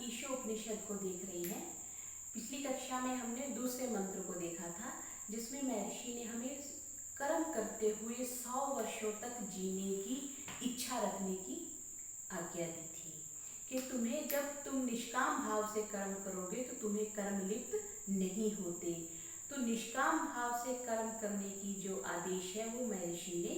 ईशोपनिषद को देख रहे हैं। पिछली कक्षा में हमने दूसरे मंत्र को देखा था, जिसमें महर्षि ने हमें कर्म करते हुए 100 वर्षों तक जीने की इच्छा रखने की आज्ञा दी थी कि तुम्हें, जब तुम निष्काम भाव से कर्म करोगे तो तुम्हें कर्म लिप्त नहीं होते। तो निष्काम भाव से कर्म करने की जो आदेश है वो महर्षि ने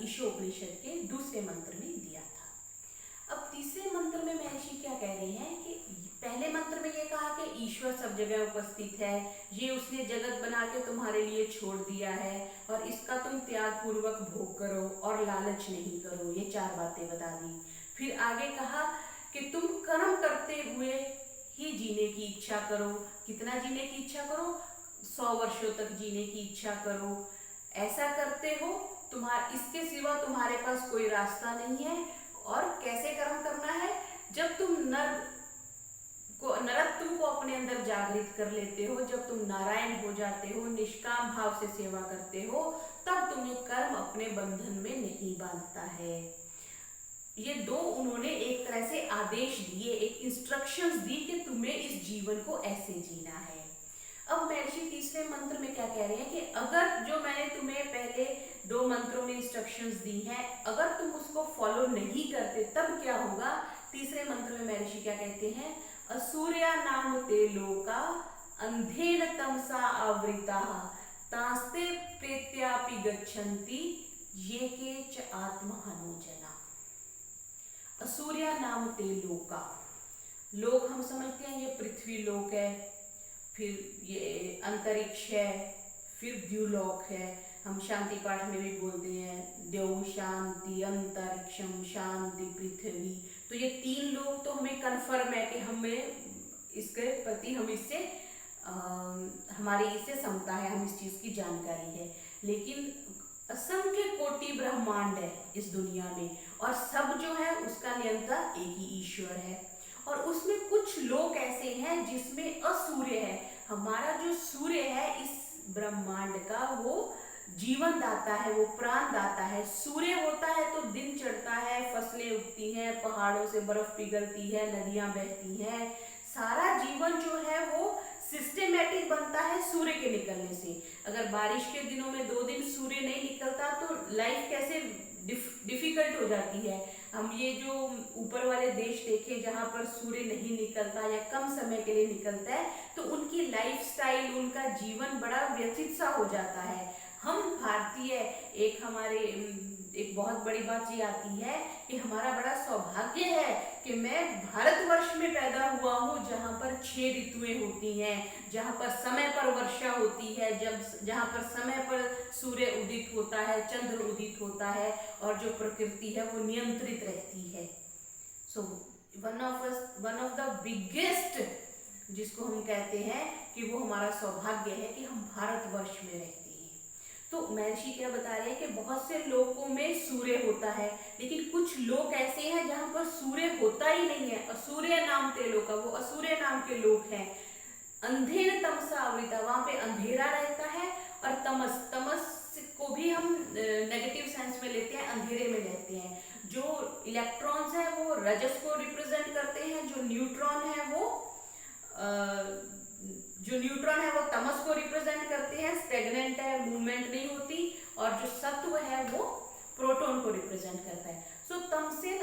ईशोपनिषद के दूसरे मंत्र में दिया था। अब तीसरे मंत्र में महर्षि क्या कह रहे हैं कि पहले मंत्र में ये कहा कि ईश्वर सब जगह उपस्थित है, ये उसने जगत बना के तुम्हारे लिए छोड़ दिया है और इसका तुम त्याग पूर्वक भोग करो और लालच नहीं करो, ये 4 बातें बता दी। फिर आगे कहा कि तुम कर्म करते हुए ही जीने की इच्छा करो। कितना जीने की इच्छा करो? 100 वर्षों तक जीने की इच्छा करो। ऐसा करते हो इसके सिवा तुम्हारे पास कोई रास्ता नहीं है। और कैसे कर्म करना है? जब तुम नरत्व को अपने अंदर जागृत कर लेते हो, जब तुम नारायण हो जाते हो, निष्काम भाव से सेवा करते हो, तब तुम्हें कर्म अपने बंधन में नहीं बांधता है। ये 2 उन्होंने एक तरह से आदेश दिए, एक इंस्ट्रक्शंस दी कि तुम्हें इस जीवन को ऐसे जीना है। अब महर्षि तीसरे मंत्र में क्या कह रहे हैं कि अगर जो मैंने तुम्हें पहले 2 मंत्रों में इंस्ट्रक्शंस दी हैं, अगर तुम उसको फॉलो नहीं करते तब क्या होगा? तीसरे मंत्र में महर्षि क्या कहते हैं? असूर्या नाम ते लोका अंधेन तमसा आवृता तास्ते प्रेत्यापि गच्छन्ति ये के च आत्महनो जना। असूर्या नाम ते लोका, लोक हम समझते हैं ये पृथ्वी लोक है, फिर ये अंतरिक्ष है, फिर द्युलोक है। हम शांति पाठ में भी बोलते हैं द्यौ शांति, अंतरिक्षम शांति, पृथ्वी। तो ये 3 लोग तो हमें कन्फर्म है कि हमें इसके प्रति हम इससे हमारी इससे समता है, हम इस चीज की जानकारी है। लेकिन असंख्य कोटि ब्रह्मांड है इस दुनिया में और सब जो है उसका नियंता एक ही ईश्वर है। और उसमें कुछ लोग ऐसे हैं जिसमें असूर्य है। हमारा जो सूर्य है इस ब्रह्मांड का, वो जीवन दाता है, वो प्राण दाता है। सूर्य होता है तो दिन चढ़ता है, फसलें उगती हैं, पहाड़ों से बर्फ पिघलती है, नदियां बहती हैं। सारा जीवन जो है वो सिस्टेमेटिक बनता है सूर्य के निकलने से। अगर बारिश के दिनों में 2 दिन सूर्य नहीं निकलता तो लाइफ कैसे डिफिकल्ट हो जाती है। हम ये जो ऊपर वाले देश देखें जहाँ पर सूर्य नहीं निकलता या कम समय के लिए निकलता है, तो उनकी लाइफस्टाइल, उनका जीवन बड़ा व्यथित सा हो जाता है। हम भारतीय, एक बहुत बड़ी बात ये आती है कि हमारा बड़ा सौभाग्य है कि मैं भारतवर्ष में पैदा हुआ हूँ, जहाँ पर 6 ऋतुएं होती हैं, जहाँ पर समय पर वर्षा होती है, जहाँ पर समय पर सूर्य उदित होता है, चंद्र उदित होता है और जो प्रकृति है वो नियंत्रित रहती है। So one of the biggest, जिसको हम कहते हैं कि वो हमारा सौभाग्य है कि हम भारतवर्ष में रहते हैं। तो महर्षि क्या बता रहे हैं कि बहुत से लोगों में सूर्य होता है, लेकिन कुछ लोग ऐसे हैं जहां पर सूर्य होता ही नहीं है। असूर्य नाम ते लोका, वो असूर्य नाम के लोग हैं। अंधेर तमसा आवृता, वहां पे अंधेरा रहता है। और तमस को भी हम नेगेटिव सेंस में लेते हैं, अंधेरे में रहते हैं। जो इलेक्ट्रॉन्स है वो रजस को रिप्रेजेंट करते हैं, जो न्यूट्रॉन है वो तमस को रिप्रेजेंट करते हैं, स्टेगनेंट है, मूवमेंट नहीं होती। और जो सत्व है वो प्रोटॉन को रिप्रेजेंट करता है। सो तमसेन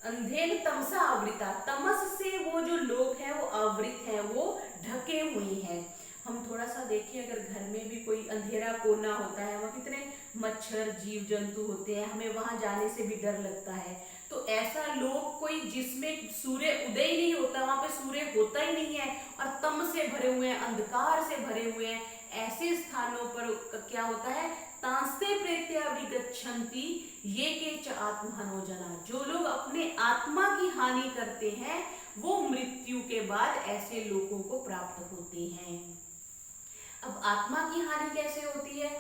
अंधेन तमसा आवृता, तमस से वो जो लोग हैं वो आवृत हैं, वो ढके हुए हैं। हम थोड़ा सा देखिए, अगर घर में भी कोई अंधेरा कोना होता है, वहाँ कितने मच्छर जीव जंतु होते हैं, हमें वहां जाने से भी डर लगता है। तो ऐसा लोग कोई जिसमें सूर्य उदय ही नहीं होता, वहां पे सूर्य होता ही नहीं है और तम से भरे हुए हैं, अंधकार से भरे हुए हैं, ऐसे स्थानों पर क्या होता है? तांस्ते प्रेत्याभिगच्छन्ति ये के च आत्महनो जना, जो लोग अपने आत्मा की हानि करते हैं वो मृत्यु के बाद ऐसे लोगों को प्राप्त होते हैं। अब आत्मा की हानि कैसे होती है?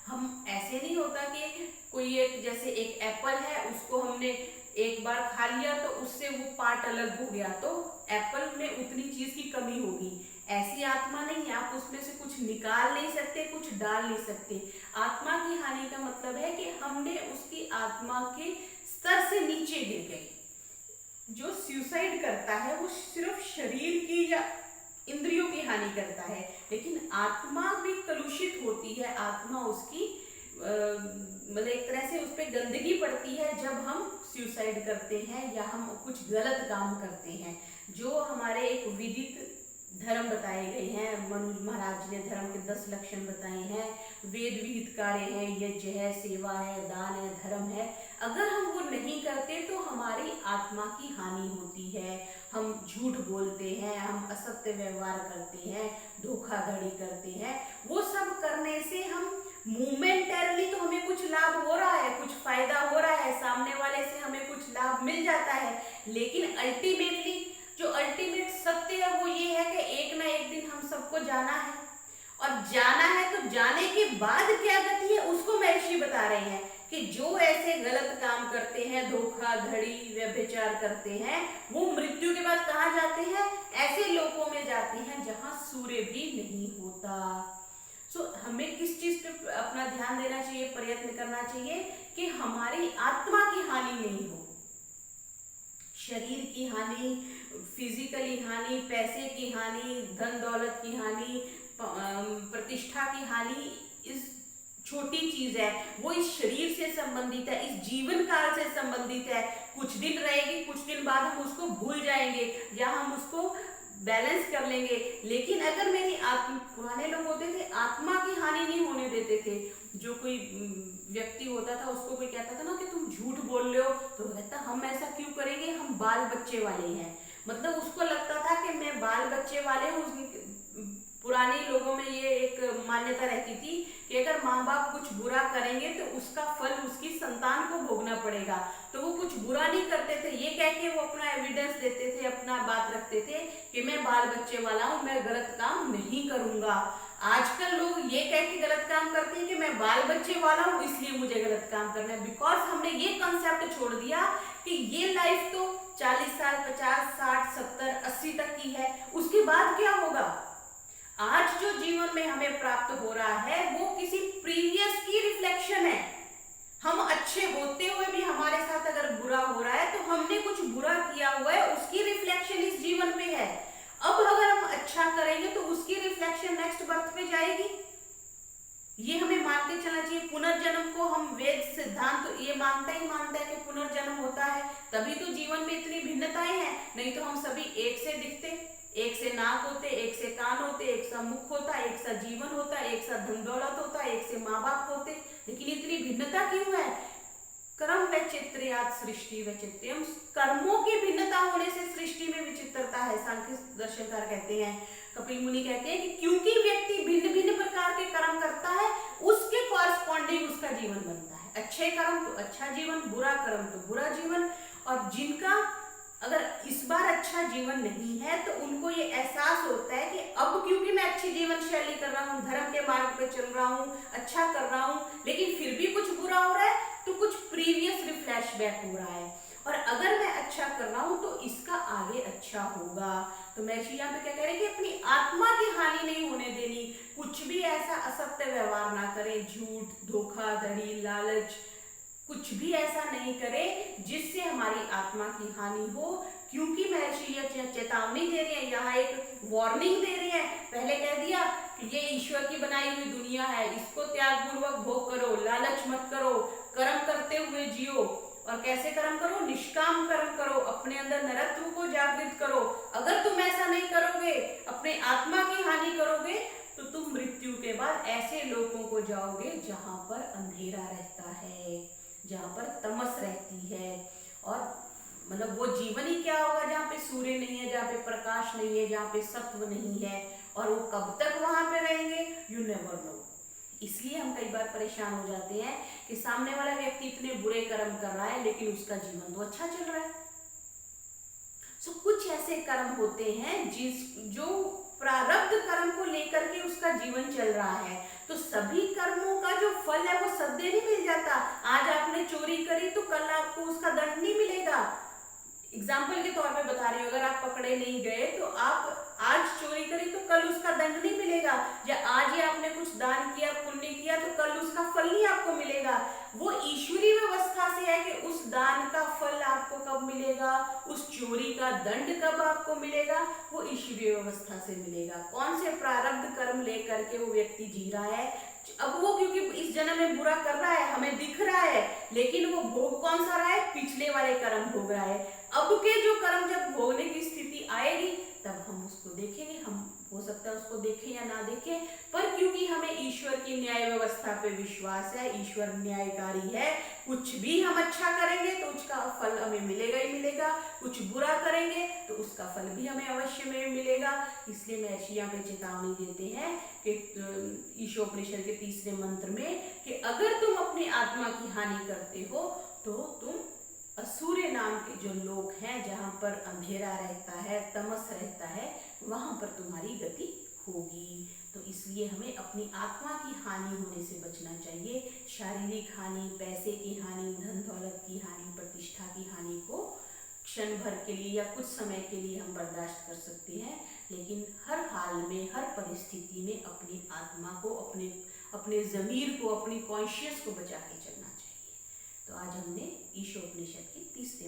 हम ऐसे नहीं होता कि कोई एक, जैसे एक एप्पल है, उसको हमने एक बार खा लिया तो उससे वो पार्ट अलग हो गया, तो एप्पल में उतनी चीज की कमी होगी। ऐसी आत्मा नहीं है, आप उसमें से कुछ निकाल नहीं सकते, कुछ डाल नहीं सकते। आत्मा की हानि का मतलब है कि हमने उसकी आत्मा के स्तर से नीचे गिर गए। जो सुसाइड करता है वो सिर्फ शरीर की या इंद्रियों की हानि करता है, लेकिन आत्मा भी कलुषित होती है, आत्मा उसकी मतलब एक तरह से उस पर गंदगी पड़ती है जब हम सुसाइड करते हैं या हम कुछ गलत काम करते हैं। जो हमारे एक विदित धर्म बताए गए हैं, मनु महाराज ने धर्म के 10 लक्षण बताए हैं, वेद विहित कार्य है, यज्ञ है, सेवा है, दान है, धर्म है, अगर हम वो नहीं करते तो हमारी आत्मा की हानि होती है। हम झूठ बोलते हैं, हम असत्य व्यवहार करते हैं, धोखाधड़ी करते हैं, वो सब करने से हम मोमेंटरली तो हमें कुछ लाभ हो रहा है, कुछ फायदा हो रहा है, सामने वाले से हमें कुछ लाभ मिल जाता है, लेकिन अल्टीमेटली जो अल्टीमेट सत्य है वो ये है कि एक ना एक दिन हम सबको जाना है, और जाना है तो जाने के बाद क्या गति है उसको महर्षि बता रहे हैं कि जो ऐसे गलत काम करते हैं, धोखाधड़ी व्यभिचार करते हैं, वो मृत्यु के बाद कहाँ जाते हैं? ऐसे लोकों में जाते हैं जहां सूर्य भी नहीं होता। हमें किस चीज पे अपना ध्यान देना चाहिए, प्रयत्न करना चाहिए कि हमारी आत्मा की हानि नहीं हो, शरीर की हानि, फिजिकली हानि, पैसे की हानि, धन दौलत की हानि, प्रतिष्ठा की हानि इस छोटी चीज है, वो इस शरीर से संबंधित है, इस जीवन काल से संबंधित है, कुछ दिन रहेगी, कुछ दिन बाद हम उसको भूल जाएंगे या हम उसको बैलेंस कर लेंगे। लेकिन अगर मेरी आत्मा, पुराने लोग होते थे आत्मा की हानि नहीं होने देते थे, जो कोई व्यक्ति होता था उसको कोई कहता था ना कि तुम झूठ बोल रहे हो, तो कहता हम ऐसा क्यों करेंगे, हम बाल बच्चे वाले हैं, मतलब उसको लगता था कि मैं बाल बच्चे वाले हूँ। पुराने लोगों में ये एक मान्यता रहती थी कि अगर माँ बाप कुछ बुरा करेंगे तो उसका फल उसकी संतान को भोगना पड़ेगा, तो वो कुछ बुरा नहीं करते थे, ये कह के वो अपना एविडेंस देते थे, अपना बात रखते थे कि मैं बाल बच्चे वाला हूँ, मैं गलत काम नहीं करूंगा। आजकल लोग ये कह के गलत काम करते हैं कि मैं बाल बच्चे वाला हूँ इसलिए मुझे गलत काम करना है, बिकॉज हमने ये कंसेप्ट छोड़ दिया कि ये लाइफ तो 40 साल, 50, 60, 70, 80 तक की है, उसके बाद क्या होगा। आज जो जीवन में हमें प्राप्त हो रहा है वो किसी प्रीवियस की रिफ्लेक्शन है। हम अच्छे होते हुए भी हमारे साथ अगर बुरा हो रहा है तो हमने कुछ बुरा किया हुआ है, उसकी रिफ्लेक्शन इस जीवन पे है। अब अगर हम अच्छा करेंगे तो उसकी रिफ्लेक्शन नेक्स्ट बर्थ पे जाएगी। ये हमें मान के चलना चाहिए। पुनर्जन्म को हम वेद सिद्धांत तो ये मानता है कि पुनर्जन्म होता है, तभी तो जीवन में इतनी भिन्नताएं हैं, नहीं तो हम सभी एक से दिखते, एक से नाक होते, एक से कान होते, एक सा मुख होता, एक सा जीवन होता, एक सा धन दौलत होता, एक से माँ बाप होते, लेकिन इतनी भिन्नता क्यों है? कर्म वैचित्र्यात् सृष्टि वैचित्र्यम्, कर्मों की भिन्नता होने से सृष्टि में विचित्रता है। सांख्य दर्शनकार कहते हैं, कपिल मुनि कहते हैं कि क्योंकि व्यक्ति भिन्न भिन्न प्रकार के कर्म करता है उसके कॉरस्पॉन्डिंग उसका जीवन बनता है। अच्छे कर्म तो अच्छा जीवन, बुरा कर्म तो बुरा जीवन। और जिनका अगर इस बार अच्छा जीवन नहीं है तो उनको ये एहसास होता है कि अब क्योंकि मैं अच्छी जीवन शैली कर रहा हूँ, धर्म के मार्ग पे चल रहा हूँ, अच्छा कर रहा हूँ, लेकिन फिर भी कुछ बुरा हो रहा है तो कुछ प्रीवियस फ्लैशबैक हो रहा है, और अगर मैं अच्छा कर रहा हूँ तो इसका आगे अच्छा होगा। तो महर्षि यहाँ पे क्या कह रहे हैं कि अपनी आत्मा की हानि नहीं होने देनी, कुछ भी ऐसा असत्य व्यवहार ना करें, झूठ, धोखाधड़ी, लालच, कुछ भी ऐसा नहीं करें जिससे हमारी आत्मा की हानि हो। क्योंकि महर्षि यह चेतावनी दे रहे हैं, यहाँ एक वार्निंग दे रहे हैं। पहले कह दिया कि ये ईश्वर की बनाई हुई दुनिया है, इसको त्याग पूर्वक भोग करो, लालच मत करो, कर्म करते हुए जियो। और कैसे कर्म करो? निष्काम कर्म करो, अपने अंदर नरत्व को जागृत करो। अगर तुम ऐसा नहीं करोगे, अपने आत्मा की हानि करोगे, तो तुम मृत्यु के बाद ऐसे लोगों को जाओगे जहां पर अंधेरा रहता है, जहां पर तमस रहती है। और मतलब वो जीवन ही क्या होगा जहाँ पे सूर्य नहीं है, जहाँ पे प्रकाश नहीं है, जहाँ पे सत्व नहीं है, और वो कब तक वहां पे रहेंगे, यू नेवर नो। इसलिए हम कई बार परेशान हो जाते हैं कि सामने वाला व्यक्ति इतने बुरे कर्म कर रहा है लेकिन उसका जीवन तो अच्छा चल रहा है। कुछ ऐसे कर्म होते हैं जो प्रारब्ध कर्म को लेकर के उसका जीवन चल रहा है, तो सभी कर्मों का जो फल है वो सद्य नहीं मिल जाता। आज आपने चोरी करी तो कल आपको उसका दंड नहीं मिलेगा। एग्जाम्पल के तौर पे बता रही हूँ, अगर आप पकड़े नहीं गए तो आप आज चोरी करी तो कल उसका दंड नहीं मिलेगा, या आज ही आपने कुछ दान किया, पुण्य किया तो कल उसका फल नहीं आपको मिलेगा। वो ईश्वरीय व्यवस्था से है कि उस दान का फल आपको कब मिलेगा, उस चोरी का दंड कब आपको मिलेगा, वो ईश्वरीय व्यवस्था से मिलेगा। कौन से प्रारब्ध कर्म लेकर के वो व्यक्ति जी रहा है। अब वो क्योंकि इस जन्म में बुरा कर रहा है, हमें दिख रहा है, लेकिन वो भोग कौन सा रहा है, पिछले वाले कर्म भोग रहा है। अब के जो कर्म जब भोगने की स्थिति आएगी तब हम उसको देखेंगे। हम हो सकता है उसको देखें या ना देखें, पर क्योंकि हमें ईश्वर की न्याय व्यवस्था पे विश्वास है, ईश्वर न्यायकारी है, कुछ भी हम अच्छा करेंगे तो उसका फल हमें मिलेगा ही मिलेगा, कुछ बुरा करेंगे तो उसका फल भी हमें अवश्य में मिलेगा। इसलिए महर्षि यहाँ पे चेतावनी देते हैं कि ईशोपनिषद के तीसरे मंत्र में कि अगर तुम अपनी आत्मा की हानि करते हो तो तुम असूर्य नाम के जो लोग हैं, जहाँ पर अंधेरा रहता है, तमस रहता है, वहां पर तुम्हारी गति होगी। तो इसलिए हमें अपनी आत्मा की हानि होने से बचना चाहिए। शारीरिक हानि, पैसे की हानि, धन दौलत की हानि, प्रतिष्ठा की हानि को क्षण भर के लिए या कुछ समय के लिए हम बर्दाश्त कर सकते हैं, लेकिन हर हाल में, हर परिस्थिति में अपनी आत्मा को, अपने ज़मीर को, अपनी कॉन्शियस को बचा के चलना चाहिए। तो आज हमने ईशोपनिषद के तीसरे